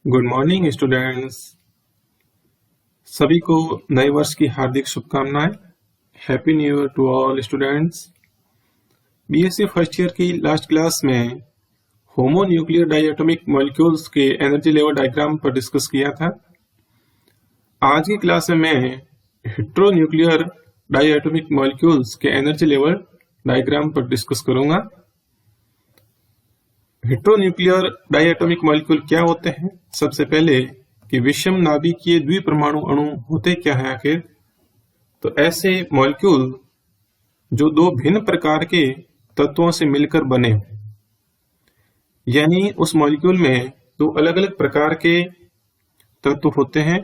Good morning students. सभी को नए वर्ष की हार्दिक शुभकामनाएं। Happy new year to all students. BSc first year की लास्ट क्लास में होमोन्यूक्लियर डाइएटॉमिक मॉलिक्यूल्स के एनर्जी लेवल डायग्राम पर डिस्कस किया था। आज की क्लास में मैं हेट्रोन्यूक्लियर डाइएटॉमिक मॉलिक्यूल्स के एनर्जी लेवल डायग्राम पर डिस्कस करूंगा। हेट्रोन्यूक्लियर डाइएटॉमिक मॉलिक्यूल क्या होते हैं? सबसे पहले कि विषम नाभिकीय द्विपरमाणु अणु होते क्या है आखिर? तो ऐसे मॉलिक्यूल जो दो भिन्न प्रकार के तत्वों से मिलकर बने, यानी उस मॉलिक्यूल में दो अलग अलग प्रकार के तत्व होते हैं,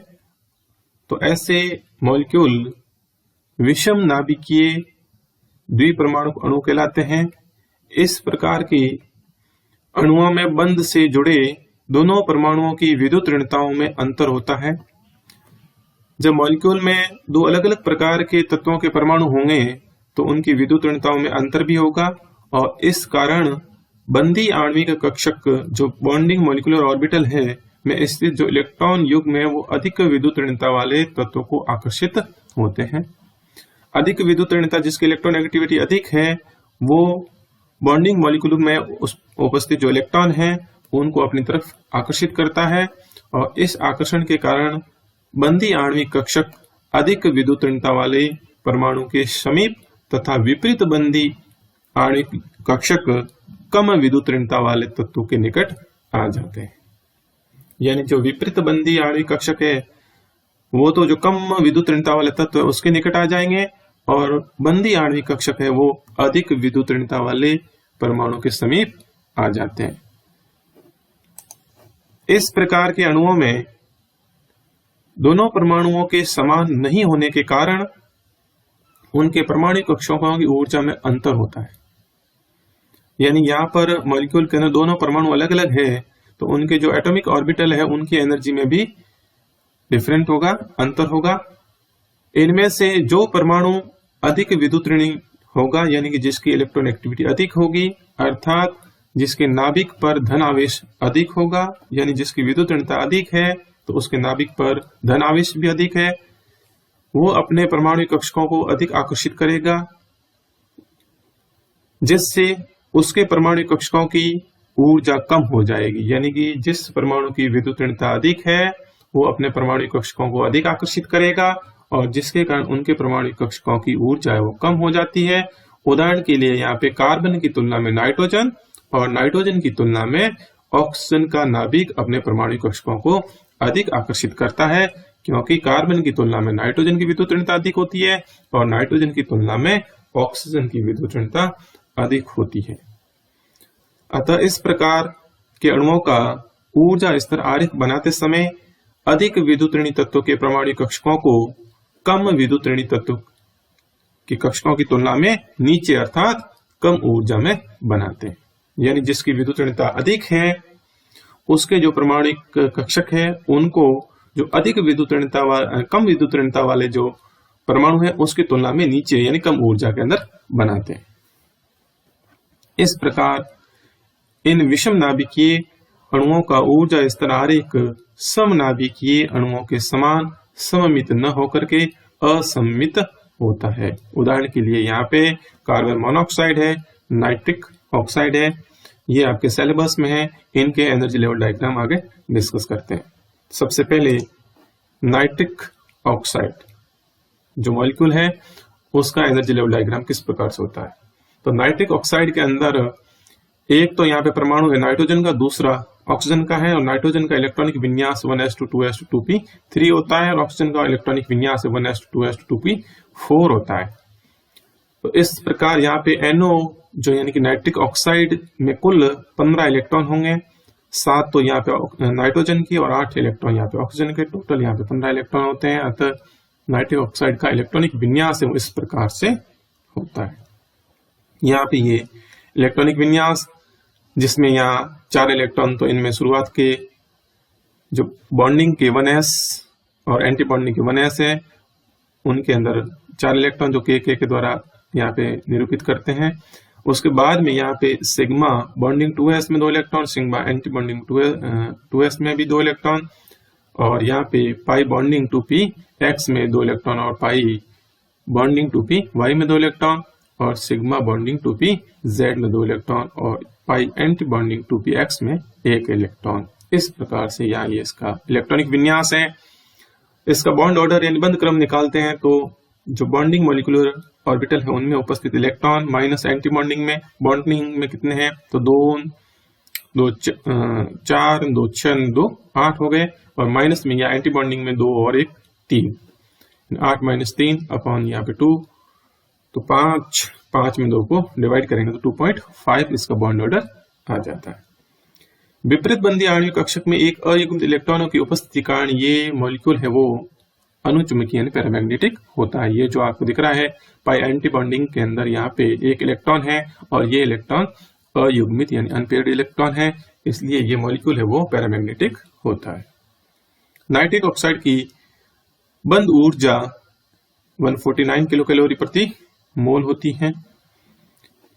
तो ऐसे मॉलिक्यूल विषम नाभिकीय द्विपरमाणु अणु कहलाते हैं। इस प्रकार की अणुओं में बंध से जुड़े दोनों परमाणुओं की विद्युत ऋणताओं में अंतर होता है। जब मॉलिक्यूल में दो अलग अलग प्रकार के तत्वों के परमाणु होंगे तो उनकी विद्युत ऋणताओं में अंतर भी होगा, और इस कारण बंधी आणविक कक्षक जो बॉन्डिंग मॉलिक्यूलर ऑर्बिटल है में स्थित जो इलेक्ट्रॉन युग्म है वो अधिक विद्युत ऋणता वाले तत्वों को आकर्षित होते हैं। अधिक विद्युत ऋणता जिसकी इलेक्ट्रोनेगेटिविटी अधिक है वो बॉन्डिंग मॉलिक्यूल में उपस्थित जो इलेक्ट्रॉन है उनको अपनी तरफ आकर्षित करता है, और इस आकर्षण के कारण बंधी आणविक कक्षक अधिक विद्युत ऋणता वाले परमाणु के समीप तथा विपरीत बंधी आणविक कक्षक कम विद्युत ऋणता वाले तत्वों के निकट आ जाते हैं। यानी जो विपरीत बंधी आणविक कक्षक है वो तो जो कम विद्युत ऋणता वाले तत्व है उसके निकट आ जाएंगे, और बंधी आणविक कक्षक है वो अधिक विद्युत ऋणता वाले परमाणु के समीप आ जाते हैं। इस प्रकार के अणुओं में दोनों परमाणुओं के समान नहीं होने के कारण उनके परमाणु कक्षकों की ऊर्जा में अंतर होता है। यानी यहाँ पर मॉलिक्यूल के अंदर दोनों परमाणु अलग अलग है तो उनके जो एटॉमिक ऑर्बिटल है उनकी एनर्जी में भी डिफरेंट होगा, अंतर होगा। इनमें से जो परमाणु अधिक विद्युत ऋणी होगा, यानी कि जिसकी इलेक्ट्रोनेगेटिविटी अधिक होगी, अर्थात जिसके नाभिक पर धन आवेश अधिक होगा, यानी जिसकी विद्युत ऋणता अधिक है तो उसके नाभिक पर धन आवेश भी अधिक है, वो अपने परमाणु कक्षकों को अधिक आकर्षित करेगा, जिससे उसके परमाणु कक्षकों की ऊर्जा कम हो जाएगी। यानी कि जिस परमाणु की विद्युत ऋणता अधिक है वो अपने परमाणु कक्षकों को अधिक आकर्षित करेगा, और जिसके कारण उनके परमाणु कक्षकों की ऊर्जा है वो कम हो जाती है। उदाहरण के लिए यहाँ पे कार्बन की तुलना में नाइट्रोजन और नाइट्रोजन की तुलना में ऑक्सीजन का नाभिक अपने परमाणु कक्षकों को अधिक आकर्षित करता है, क्योंकि कार्बन की तुलना में नाइट्रोजन की विद्युत ऋणता अधिक होती है और नाइट्रोजन की तुलना में ऑक्सीजन की विद्युत ऋणता अधिक होती है। अतः इस प्रकार के अणुओं का ऊर्जा स्तर आरेख बनाते समय अधिक विद्युत ऋणी तत्वों के परमाणु कक्षकों को कम विद्युत ऋणी तत्व के कक्षकों की तुलना में नीचे अर्थात कम ऊर्जा में बनाते हैं। यानी जिसकी विद्युत ऋणता अधिक है उसके जो परमाणु कक्षक है उनको जो अधिक विद्युत ऋणता कम विद्युत ऋणता वाले जो परमाणु है उसकी तुलना में नीचे यानी कम ऊर्जा के अंदर बनाते हैं। इस प्रकार इन विषम नाभिकीय अणुओं का ऊर्जा स्तर आरेख समनाभिकीय अणुओं के समान सममित न होकर के असममित होता है। उदाहरण के लिए यहाँ पे कार्बन मोनोऑक्साइड है, नाइट्रिक ऑक्साइड है, ये आपके सिलेबस में है। इनके एनर्जी लेवल डायग्राम आगे डिस्कस करते हैं। सबसे पहले नाइट्रिक ऑक्साइड जो मॉलिक्यूल है उसका एनर्जी लेवल डायग्राम किस प्रकार से होता है? तो नाइट्रिक ऑक्साइड के अंदर एक तो यहाँ पे परमाणु है नाइट्रोजन का, दूसरा ऑक्सीजन का है, और नाइट्रोजन का इलेक्ट्रॉनिक विन्यास 1s2 2s2 2p3 होता है, और ऑक्सीजन का इलेक्ट्रॉनिक विन्यास 1s2 2s2 2p4 होता है। तो इस प्रकार यहाँ पे NO जो यानी कि नाइट्रिक ऑक्साइड में कुल 15 इलेक्ट्रॉन होंगे, 7 तो यहाँ पे नाइट्रोजन की और 8 इलेक्ट्रॉन यहाँ पे ऑक्सीजन के, टोटल यहाँ पे 15 इलेक्ट्रॉन होते हैं। अतः नाइट्रिक ऑक्साइड का इलेक्ट्रॉनिक विन्यास है वो इस प्रकार से होता है। यहाँ पे ये इलेक्ट्रॉनिक विन्यास जिसमें यहाँ 4 इलेक्ट्रॉन तो इनमें शुरुआत के जो बॉन्डिंग के 1s और एंटी बॉन्डिंग के 1s है उनके अंदर 4 इलेक्ट्रॉन जो के द्वारा यहाँ पे निरूपित करते हैं, उसके बाद में यहाँ पे सिग्मा बॉन्डिंग 2s में 2 electron, sigma anti bonding 2s में भी 2 इलेक्ट्रॉन, और यहाँ पे पाई बॉन्डिंग 2p x में 2 इलेक्ट्रॉन, और पाई बॉन्डिंग 2p y में 2 इलेक्ट्रॉन, और सिग्मा बॉन्डिंग 2p z में 2 इलेक्ट्रॉन, और पाई एंटी बॉन्डिंग 2p x में 1 इलेक्ट्रॉन। इस प्रकार से यहाँ ये इसका इलेक्ट्रॉनिक विन्यास है। इसका बॉन्ड ऑर्डर यानी बंध क्रम निकालते हैं तो जो बॉन्डिंग मॉलिक्यूलर ऑर्बिटल है उनमें उपस्थित इलेक्ट्रॉन माइनस एंटी बॉन्डिंग में कितने हैं, तो 2 4 2 6 2 8 हो गए, और माइनस में या एंटी बॉन्डिंग में 2 और 1 3, 8 - 3 अपॉन यहाँ पे 2, तो 5 में 2 को डिवाइड करेंगे तो 2.5 इसका बॉन्ड ऑर्डर आ जाता है। विपरीत बंदी आणविक कक्षक में एक अयुग्मित इलेक्ट्रॉनों की उपस्थिति के कारण ये मॉलिक्यूल है वो अनुचुंबकीय यानी पैरामैग्नेटिक होता है। ये जो आपको दिख रहा है पाई एंटी बॉन्डिंग के अंदर यहाँ पे 1 इलेक्ट्रॉन है, और ये इलेक्ट्रॉन अयुग्मित यानी अनपेयर्ड इलेक्ट्रॉन है, इसलिए ये मॉलिक्यूल है वो पैरामैग्नेटिक होता है। नाइट्रिक ऑक्साइड की बंध ऊर्जा 149 किलो कैलोरी प्रति मोल होती है।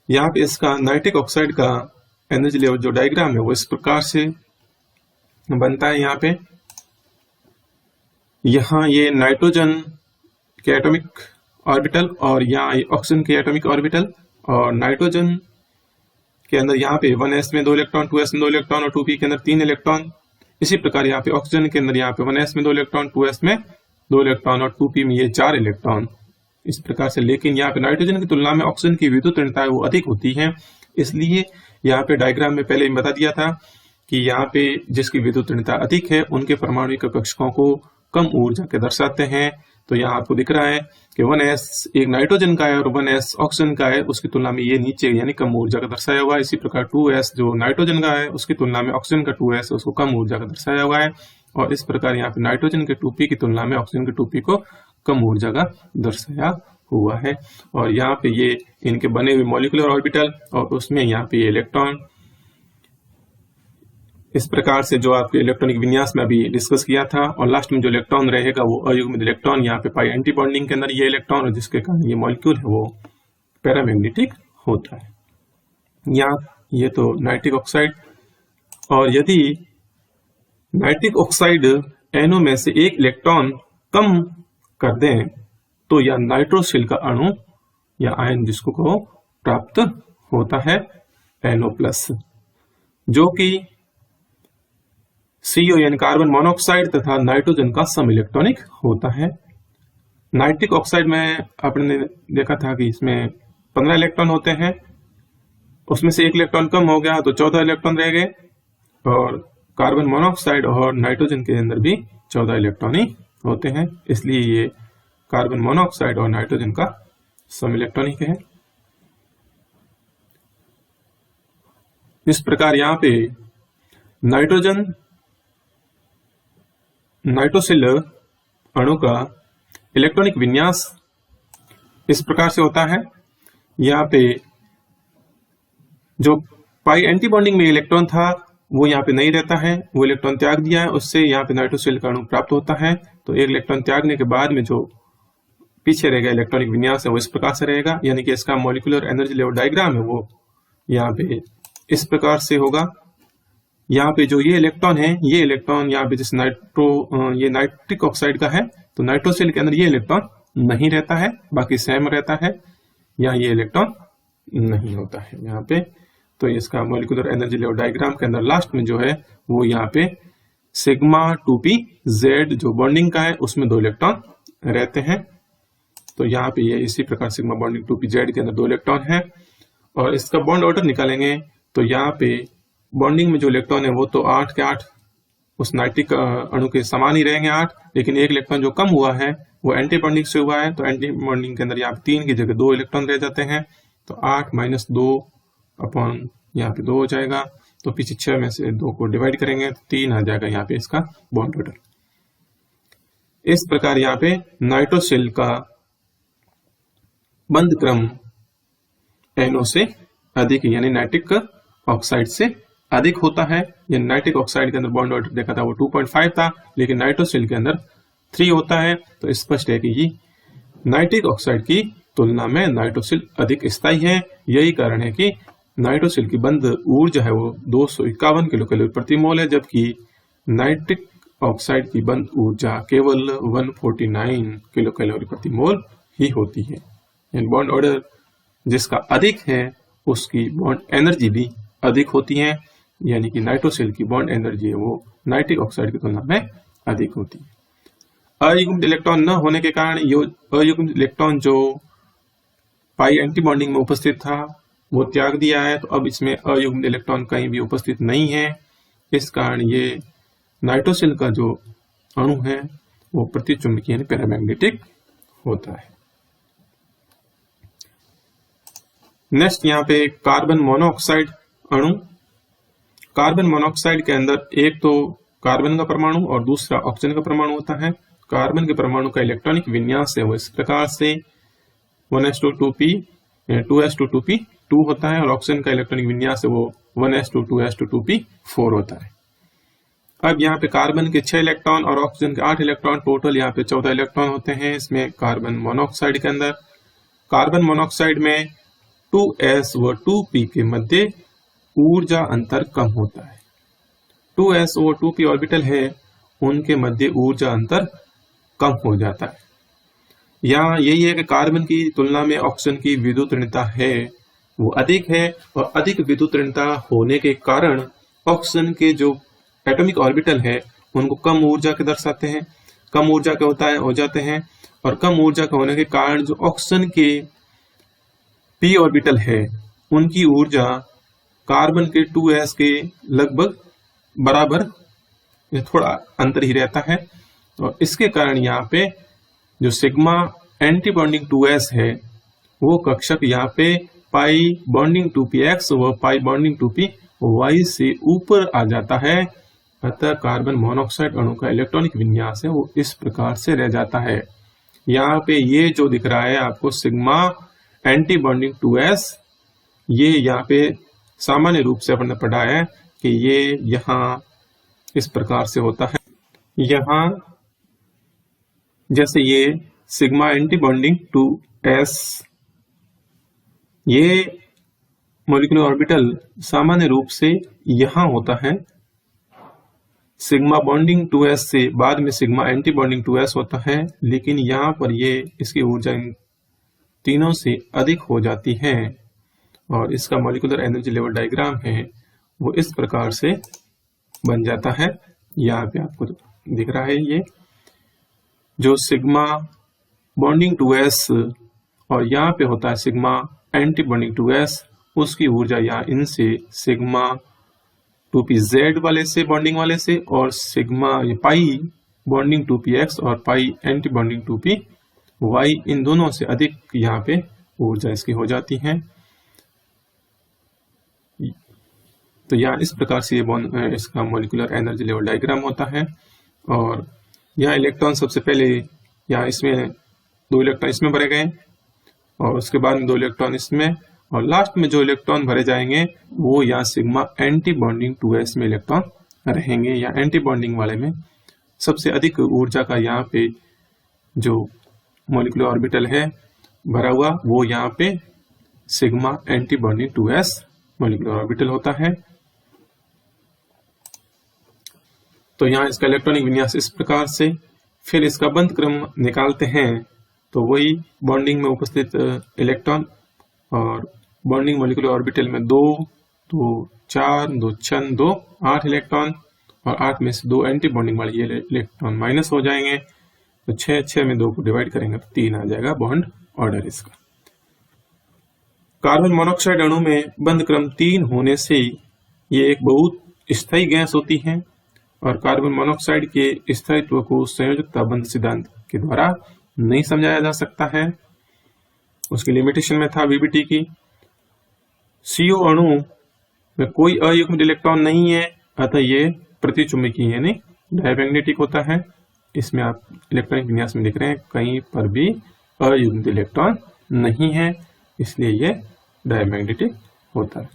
यहाँ पे इसका नाइट्रिक ऑक्साइड का एनर्जी लेवल जो डायग्राम है वो इस प्रकार से बनता है। यहाँ ये नाइट्रोजन के एटॉमिक ऑर्बिटल, और यहाँ ये ऑक्सीजन के एटॉमिक ऑर्बिटल, और नाइट्रोजन के अंदर यहाँ पे 1s में 2 इलेक्ट्रॉन, 2s में 2 इलेक्ट्रॉन, और 2p के अंदर 3 इलेक्ट्रॉन। इसी प्रकार यहाँ पे ऑक्सीजन के अंदर यहाँ पे 1s में 2 इलेक्ट्रॉन, 2s में 2 इलेक्ट्रॉन, और 2p में ये 4 इलेक्ट्रॉन इस प्रकार से। लेकिन यहाँ पे नाइट्रोजन की तुलना में ऑक्सीजन की विद्युत ऋणता वो अधिक होती है, इसलिए यहाँ पे डायग्राम में पहले ही बता दिया था कि यहाँ पे जिसकी विद्युत ऋणता अधिक है उनके परमाणुक कक्षकों को कम ऊर्जा के दर्शाते हैं। तो यहाँ आपको दिख रहा है कि 1s एक नाइट्रोजन का है और 1s ऑक्सीजन का है, उसकी तुलना में ये नीचे यानी कम ऊर्जा का दर्शाया हुआ है। इसी प्रकार 2s जो नाइट्रोजन का है उसकी तुलना में ऑक्सीजन का 2s उसको कम ऊर्जा का दर्शाया हुआ है, और इस प्रकार यहाँ पे नाइट्रोजन के 2p की तुलना में ऑक्सीजन के 2p को कम ऊर्जा का दर्शाया हुआ है। और यहाँ पे ये इनके बने हुए मॉलिक्यूलर ऑर्बिटल, और उसमें यहाँ पे ये इलेक्ट्रॉन इस प्रकार से जो आपके इलेक्ट्रॉनिक विन्यास में अभी डिस्कस किया था, और लास्ट में जो इलेक्ट्रॉन रहेगा वो अयुग्मित इलेक्ट्रॉन, यहाँ पे पाई एंटी बॉन्डिंग के अंदर ये इलेक्ट्रॉन, और जिसके कारण ये मॉलिक्यूल है वो पैरामैग्नेटिक होता है। यहाँ ये तो नाइट्रिक ऑक्साइड, और यदि नाइट्रिक ऑक्साइड NO में से 1 इलेक्ट्रॉन कम कर दें तो यह नाइट्रोसिल का अणु या आयन जिसको कहो प्राप्त होता है NO+, जो कि CO यानी कार्बन मोनोऑक्साइड तथा नाइट्रोजन का सम इलेक्ट्रॉनिक होता है। नाइट्रिक ऑक्साइड में आपने देखा था कि इसमें 15 इलेक्ट्रॉन होते हैं, उसमें से 1 इलेक्ट्रॉन कम हो गया तो 14 इलेक्ट्रॉन रह गए, और कार्बन मोनोऑक्साइड और नाइट्रोजन के अंदर भी 14 इलेक्ट्रॉन ही होते हैं, इसलिए ये कार्बन मोनोऑक्साइड और नाइट्रोजन का सम इलेक्ट्रॉनिक है। इस प्रकार यहाँ पे नाइट्रोसिल अणु का इलेक्ट्रॉनिक विन्यास इस प्रकार से होता है। यहाँ पे जो पाई एंटी बॉन्डिंग में इलेक्ट्रॉन था वो यहाँ पे नहीं रहता है, वो इलेक्ट्रॉन त्याग दिया है, उससे यहाँ पे नाइट्रोसिल का अणु प्राप्त होता है। तो 1 इलेक्ट्रॉन त्यागने के बाद में जो पीछे रहेगा इलेक्ट्रॉनिक विन्यास है वो इस प्रकार से रहेगा, यानी कि इसका मॉलिक्यूलर एनर्जी लेवल डायग्राम है वो यहाँ पे इस प्रकार से होगा। यहाँ पे जो ये इलेक्ट्रॉन है, ये इलेक्ट्रॉन यहाँ पे जिस ये नाइट्रिक ऑक्साइड का है, तो नाइट्रोसिल के अंदर ये इलेक्ट्रॉन नहीं रहता है, बाकी सेम रहता है। यहाँ ये इलेक्ट्रॉन नहीं होता है यहाँ पे। तो इसका मॉलिक्यूलर एनर्जी लेवल डायग्राम के अंदर लास्ट में जो है वो यहाँ पे सिग्मा 2p z जो बॉन्डिंग का है उसमें 2 इलेक्ट्रॉन रहते हैं। तो यहाँ पे ये इसी प्रकार सिग्मा बॉन्डिंग 2p z के अंदर 2 इलेक्ट्रॉन है, और इसका बॉन्ड ऑर्डर निकालेंगे तो यहाँ पे बॉन्डिंग में जो इलेक्ट्रॉन है वो तो 8 के 8 उस नाइट्रिक अणु के समान ही रहेंगे 8, लेकिन 1 इलेक्ट्रॉन जो कम हुआ है वो एंटी बॉन्डिंग से हुआ है, तो एंटी बॉन्डिंग के अंदर यहाँ पे 3 की जगह 2 इलेक्ट्रॉन रह जाते हैं। तो 8 - 2 अपॉन यहाँ पे 2 हो जाएगा, तो पीछे 6 में से 2 को डिवाइड करेंगे तो 3 आ जाएगा यहाँ पे इसका बॉन्ड ऑर्डर। इस प्रकार यहाँ पे नाइट्रोसिल का बंध क्रम NO से अधिक यानी नाइट्रिक ऑक्साइड से अधिक होता है। यानी नाइट्रिक ऑक्साइड के अंदर बॉन्ड ऑर्डर देखा था वो 2.5 था, लेकिन नाइट्रोसिल के अंदर 3 होता है। तो स्पष्ट है कि ये नाइट्रिक ऑक्साइड की तुलना में नाइट्रोसिल अधिक स्थायी है। यही कारण है कि नाइट्रोसिल की बंध ऊर्जा है वो 251 किलो कैलोरी प्रति मोल है, जबकि नाइट्रिक ऑक्साइड की बंध ऊर्जा केवल 149 किलो कैलोरी प्रति मोल ही होती है। बॉन्ड ऑर्डर जिसका अधिक है उसकी बॉन्ड एनर्जी भी अधिक होती है, यानी कि नाइट्रोसिल की बॉन्ड एनर्जी है वो नाइट्रिक ऑक्साइड की तुलना में अधिक होती है। अयुग्मित इलेक्ट्रॉन न होने के कारण अयुग्मित इलेक्ट्रॉन जो पाई एंटी बॉन्डिंग में उपस्थित था वो त्याग दिया है, तो अब इसमें अयुग्मित इलेक्ट्रॉन कहीं भी उपस्थित नहीं है। इस कारण ये नाइट्रोसिल का जो अणु है वो प्रतिचुंबकीय यानी पैरामैग्नेटिक होता है। नेक्स्ट यहाँ पे कार्बन मोनोऑक्साइड अणु। कार्बन मोनोऑक्साइड के अंदर एक तो कार्बन का परमाणु और दूसरा ऑक्सीजन का परमाणु होता है। कार्बन के परमाणु का इलेक्ट्रॉनिक विन्यास है वो इस प्रकार से 1s2 2p2 होता है, और ऑक्सीजन का इलेक्ट्रॉनिक विन्यास है वो 1s2 होता है। अब यहाँ पे कार्बन के 6 इलेक्ट्रॉन और ऑक्सीजन के 8 इलेक्ट्रॉन, टोटल यहाँ पे 14 इलेक्ट्रॉन होते हैं इसमें कार्बन मोनोऑक्साइड के अंदर। कार्बन मोनोऑक्साइड में 2s व 2p के मध्य ऊर्जा अंतर कम होता है। 2s व 2p ऑर्बिटल है उनके मध्य ऊर्जा अंतर कम हो जाता है। यहाँ यही है कि कार्बन की तुलना में ऑक्सीजन की विद्युत ऋणता है वो अधिक है, और अधिक विद्युत ऋणता होने के कारण ऑक्सीजन के जो एटॉमिक ऑर्बिटल है उनको कम ऊर्जा के दर्शाते हैं, कम ऊर्जा के हो जाते हैं, और कम ऊर्जा के होने के कारण जो ऑक्सीजन के p ऑर्बिटल है उनकी ऊर्जा कार्बन के 2s के लगभग बराबर, थोड़ा अंतर ही रहता है। और इसके कारण यहाँ पे जो सिग्मा एंटी बॉन्डिंग 2s है वो कक्षक यहाँ पे पाई बॉन्डिंग 2px व पाई बॉन्डिंग 2py से ऊपर आ जाता है। अतः कार्बन मोनोऑक्साइड अणु का इलेक्ट्रॉनिक विन्यास है वो इस प्रकार से रह जाता है। यहाँ पे ये जो दिख रहा है आपको सिग्मा एंटी बॉन्डिंग 2s, ये यहाँ पे सामान्य रूप से अपन ने पढ़ा है कि ये यहाँ इस प्रकार से होता है। यहाँ जैसे ये सिग्मा एंटी बॉन्डिंग 2s, ये मॉलिक्यूलर ऑर्बिटल सामान्य रूप से यहाँ होता है। सिग्मा बॉन्डिंग 2s से बाद में सिग्मा एंटी बॉन्डिंग 2s होता है, लेकिन यहाँ पर ये इसकी ऊर्जा इन तीनों से अधिक हो जाती है, और इसका मॉलिक्यूलर एनर्जी लेवल डायग्राम है वो इस प्रकार से बन जाता है। यहाँ पे आपको दिख रहा है ये जो सिग्मा बॉन्डिंग 2s और यहाँ पे होता है सिग्मा एंटी बॉन्डिंग 2s, उसकी ऊर्जा यहाँ इनसे सिग्मा 2pz वाले से बॉन्डिंग वाले से, और सिग्मा पाई बॉन्डिंग 2px और पाई एंटी बॉन्डिंग 2py, इन दोनों से अधिक यहाँ पे ऊर्जा इसकी हो जाती है। तो यहाँ इस प्रकार से ये इसका मॉलिक्यूलर एनर्जी लेवल डायग्राम होता है। और यहाँ इलेक्ट्रॉन सबसे पहले यहाँ इसमें 2 इलेक्ट्रॉन इसमें भरे गए, और उसके बाद में 2 इलेक्ट्रॉन इसमें, और लास्ट में जो इलेक्ट्रॉन भरे जाएंगे वो यहाँ सिग्मा एंटी बॉन्डिंग 2s में इलेक्ट्रॉन रहेंगे। या एंटी बॉन्डिंग वाले में सबसे अधिक ऊर्जा का यहाँ पे जो मॉलिक्यूलर ऑर्बिटल है भरा हुआ वो यहाँ पे sigma anti bonding 2s molecular orbital होता है। तो यहाँ इसका इलेक्ट्रॉनिक विन्यास इस प्रकार से। फिर इसका बंध क्रम निकालते हैं तो वही बॉन्डिंग में उपस्थित इलेक्ट्रॉन और बॉन्डिंग मॉलिक्यूलर ऑर्बिटल में 2, 2, 4, 2, 6, 2, 8 इलेक्ट्रॉन, और 8 में से 2 एंटी बॉन्डिंग वाले ये इलेक्ट्रॉन माइनस हो जाएंगे। तो 6 में 2 को डिवाइड करेंगे तो 3 आ जाएगा बॉन्ड ऑर्डर इसका। कार्बन मोनोऑक्साइड अणु में बंध क्रम 3 होने से ये एक बहुत स्थायी गैस होती है, और कार्बन मोनोऑक्साइड के स्थायित्व को संयोजकता बंध सिद्धांत के द्वारा नहीं समझाया जा सकता है। उसकी लिमिटेशन में था VBT की। CO अणु में कोई अयुग्मित इलेक्ट्रॉन नहीं है, अतः ये प्रतिचुंबकीय यानी डायमैग्नेटिक होता है। इसमें आप इलेक्ट्रॉनिक विन्यास में देख रहे हैं कहीं पर भी अयुग्मित इलेक्ट्रॉन नहीं है, इसलिए ये डायमैग्नेटिक होता है।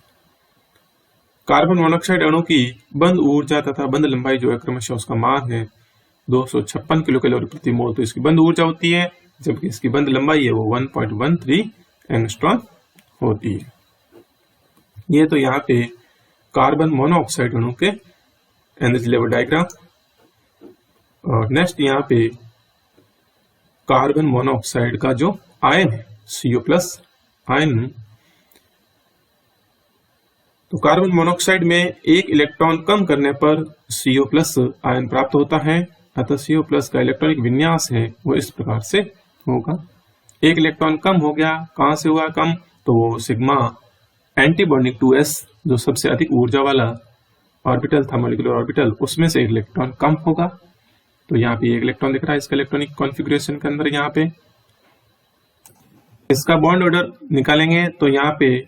कार्बन मोनोऑक्साइड अणु की बंध ऊर्जा तथा बंध लंबाई जो है क्रमशः उसका मान है 256 किलो कैलोरी प्रति मोल, तो इसकी बंध ऊर्जा होती है जबकि इसकी बंध लंबाई है वो 1.13 एंगस्ट्रॉम होती है। ये तो यहाँ पे कार्बन मोनोऑक्साइड अणु के एनर्जी लेवल डायग्राम। और नेक्स्ट यहाँ पे कार्बन मोनोऑक्साइड का जो आयन है CO+ आयन, तो कार्बन मोनोऑक्साइड में एक इलेक्ट्रॉन कम करने पर CO+ आयन प्राप्त होता है। अतः CO+ का इलेक्ट्रॉनिक विन्यास है वो इस प्रकार से होगा। एक इलेक्ट्रॉन कम हो गया, कहां से हुआ कम, तो वो सिग्मा एंटी बॉन्डिंग 2s जो सबसे अधिक ऊर्जा वाला ऑर्बिटल था, मॉलिक्यूलर ऑर्बिटल, उसमें से एक इलेक्ट्रॉन कम होगा। तो यहाँ पे एक इलेक्ट्रॉन दिख रहा है इसका इलेक्ट्रॉनिक कॉन्फ़िगरेशन के अंदर। यहाँ पे इसका बॉन्ड ऑर्डर निकालेंगे तो यहाँ पे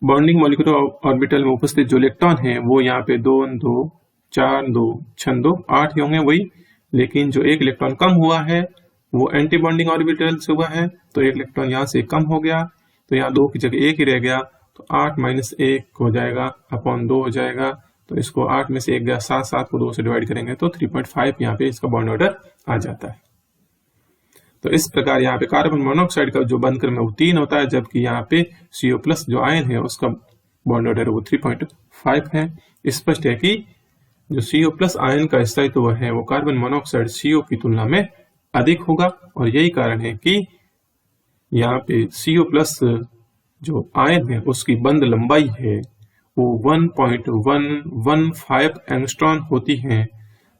बॉन्डिंग मॉलिक्यूलर ऑर्बिटल में उपस्थित जो इलेक्ट्रॉन है वो यहाँ पे 2 2 4 2 6 2 8 होंगे वही, लेकिन जो एक इलेक्ट्रॉन कम हुआ है वो एंटी बॉन्डिंग ऑर्बिटल से हुआ है, तो एक इलेक्ट्रॉन यहाँ से कम हो गया, तो यहाँ 2 की जगह 1 ही रह गया, तो 8 - 1 हो जाएगा अपॉन 2 हो जाएगा। तो इसको 8 में से 1 गया, 7 7 को 2 से डिवाइड करेंगे तो 3.5 यहाँ पे इसका बॉन्ड ऑर्डर आ जाता है। तो इस प्रकार यहाँ पे कार्बन मोनोऑक्साइड का जो बंध क्रम है वो 3 होता है, जबकि यहाँ पे CO+ जो आयन है उसका बॉन्ड ऑर्डर वो 3.5 है। स्पष्ट है कि जो CO+ आयन का स्थायित्व है वो कार्बन मोनोऑक्साइड CO की तुलना में अधिक होगा, और यही कारण है कि यहाँ पे CO+ जो आयन है उसकी बंध लंबाई है वो 1.115 एंगस्ट्रॉम होती है,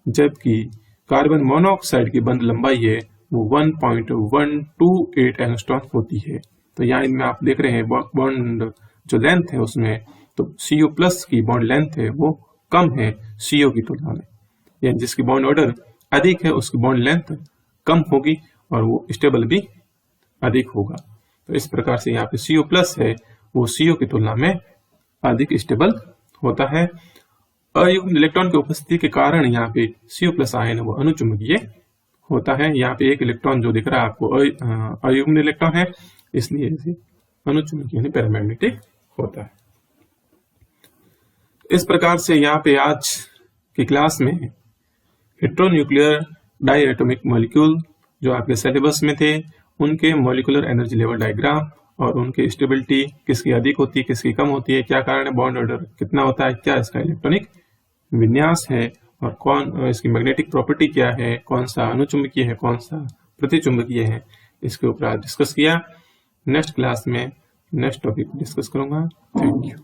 जबकि कार्बन मोनोऑक्साइड की बंध लंबाई है वो 1.128 एंगस्ट्रॉम होती है। तो यहाँ इनमें आप देख रहे हैं बॉन्ड जो लेंथ है उसमें, तो CO+ की बॉन्ड लेंथ है वो कम है CO की तुलना में, यानी जिसकी बॉन्ड ऑर्डर अधिक है उसकी बॉन्ड लेंथ कम होगी और वो स्टेबल भी अधिक होगा। तो इस प्रकार से यहाँ पे CO+ है वो CO की तुलना में अधिक स्टेबल होता है। अयुग्म इलेक्ट्रॉन की उपस्थिति के कारण यहाँ पे CO+ आयन वो अनुचुंबकीय होता है। यहाँ पे एक इलेक्ट्रॉन जो दिख रहा है आपको अयुग्म इलेक्ट्रॉन है, इसलिए इसे अनुचुंबकीय यानी पैरामैग्नेटिक होता है। इस प्रकार से यहाँ पे आज की क्लास में हेटेरोन्यूक्लियर डायएटॉमिक मॉलिक्यूल जो आपके सिलेबस में थे उनके मॉलिक्यूलर एनर्जी लेवल डायग्राम और उनकी स्टेबिलिटी किसकी अधिक होती है किसकी कम होती है, क्या कारण है, बॉन्ड ऑर्डर कितना होता है, क्या इसका इलेक्ट्रॉनिक विन्यास है और कौन इसकी मैग्नेटिक प्रॉपर्टी क्या है, कौन सा अनुचुंबकीय है कौन सा प्रतिचुंबकीय है, इसके ऊपर आज डिस्कस किया। नेक्स्ट क्लास में नेक्स्ट टॉपिक डिस्कस करूंगा। Thank you.